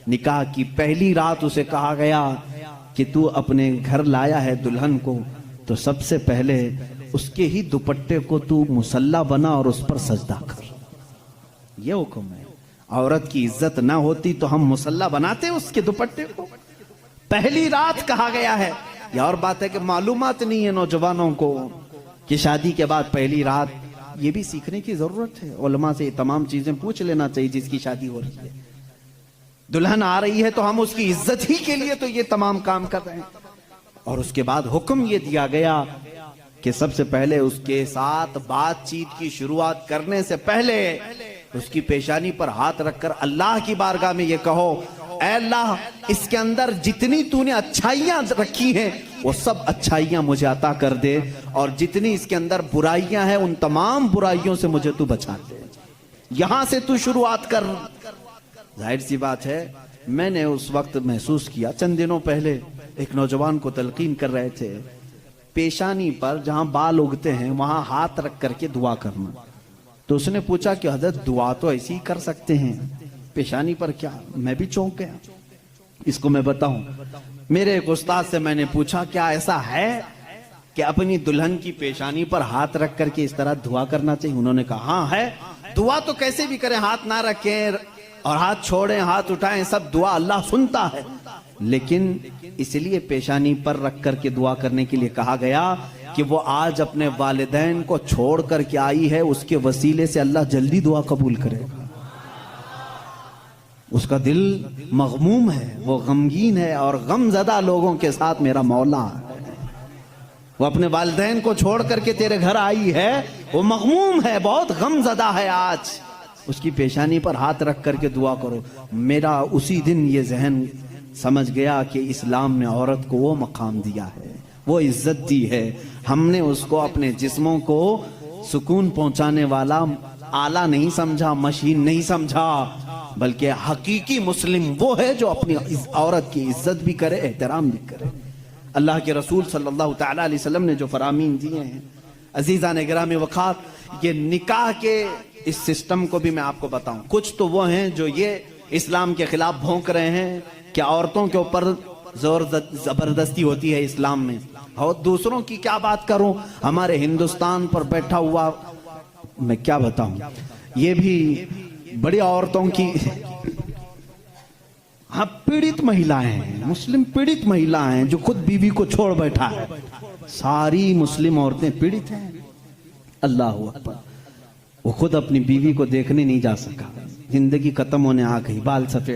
निकाह की पहली रात उसे कहा गया कि तू अपने घर लाया है दुल्हन को, तो सबसे पहले उसके ही दुपट्टे को तू मुसल्ला बना और उस पर सजदा कर। ये हुक्म है। औरत की इज्जत ना होती तो हम मुसल्ला बनाते उसके दुपट्टे को। पहली रात कहा गया है। यह और बात है कि मालूमात नहीं है नौजवानों को कि शादी के बाद पहली रात, ये भी सीखने की जरूरत है। उलमा से तमाम चीजें पूछ लेना चाहिए जिसकी शादी हो रही है। दुल्हन आ रही है तो हम उसकी इज्जत ही के लिए तो ये तमाम काम कर रहे हैं। और उसके बाद हुक्म ये दिया गया कि सबसे पहले उसके साथ बातचीत की शुरुआत करने से पहले उसकी पेशानी पर हाथ रखकर अल्लाह की बारगाह में ये कहो, ऐ अल्लाह, इसके अंदर जितनी तूने अच्छाइयां रखी हैं वो सब अच्छाइयां मुझे अता कर दे, और जितनी इसके अंदर बुराइयां हैं उन तमाम बुराइयों से मुझे तू बचा दे। यहां से तू शुरुआत कर। जाहिर सी बात है, मैंने उस वक्त महसूस किया, चंद दिनों पहले एक नौजवान को तलकीन कर रहे थे, पेशानी पर जहां बाल उगते हैं वहां हाथ रख करके दुआ करना। तो उसने पूछा कि हजरत दुआ तो ऐसी ही कर सकते हैं, पेशानी पर क्या? मैं भी चौंक गया। इसको मैं बताऊं, मेरे एक उस्ताद से मैंने पूछा क्या ऐसा है कि अपनी दुल्हन की पेशानी पर हाथ रख करके इस तरह दुआ करना चाहिए? उन्होंने कहा हाँ है। दुआ तो कैसे भी करें, हाथ ना रखें और हाथ छोड़ें, हाथ उठाएं, सब दुआ अल्लाह सुनता है, लेकिन इसलिए पेशानी पर रख करके दुआ करने के लिए कहा गया कि वो आज अपने वालिदैन को छोड़ करके आई है, उसके वसीले से अल्लाह जल्दी दुआ कबूल करेगा। उसका दिल मगमूम है, वो गमगीन है, और गमज़दा लोगों के साथ मेरा मौला है। वो अपने वालिदैन को छोड़ करके तेरे घर आई है, वो मगमूम है, बहुत गमज़दा है। आज उसकी पेशानी पर हाथ रख करके दुआ करो। मेरा उसी दिन ये जहन समझ गया कि इस्लाम ने औरत को वो मकाम दिया है, वो इज्जत दी है। हमने उसको अपने जिस्मों को सुकून पहुंचाने वाला आला नहीं समझा, मशीन नहीं समझा, बल्कि हकीकी मुस्लिम वो है जो अपनी औरत की इज्जत भी करे, एहतराम भी करे। अल्लाह के रसूल सल्लल्लाहु तआला अलैहि वसल्लम ने जो फरामीन दिए हैं, अजीज़ान गिरामी वक़ात, ये निकाह के इस सिस्टम को भी मैं आपको बताऊं। कुछ तो वो हैं जो ये इस्लाम के खिलाफ भौंक रहे हैं कि औरतों के ऊपर जोर जबरदस्ती होती है इस्लाम में, और दूसरों की क्या बात करूं, हमारे हिंदुस्तान पर बैठा हुआ मैं क्या बताऊं, ये भी बड़ी औरतों की, हाँ, पीड़ित महिलाएं हैं, मुस्लिम पीड़ित महिलाएं हैं जो खुद बीवी को छोड़ बैठा है। सारी मुस्लिम औरतें पीड़ित हैं। अल्लाह अकबर। वो खुद अपनी बीवी को देखने नहीं जा सका, जिंदगी खत्म होने आ गई, बाल सफेद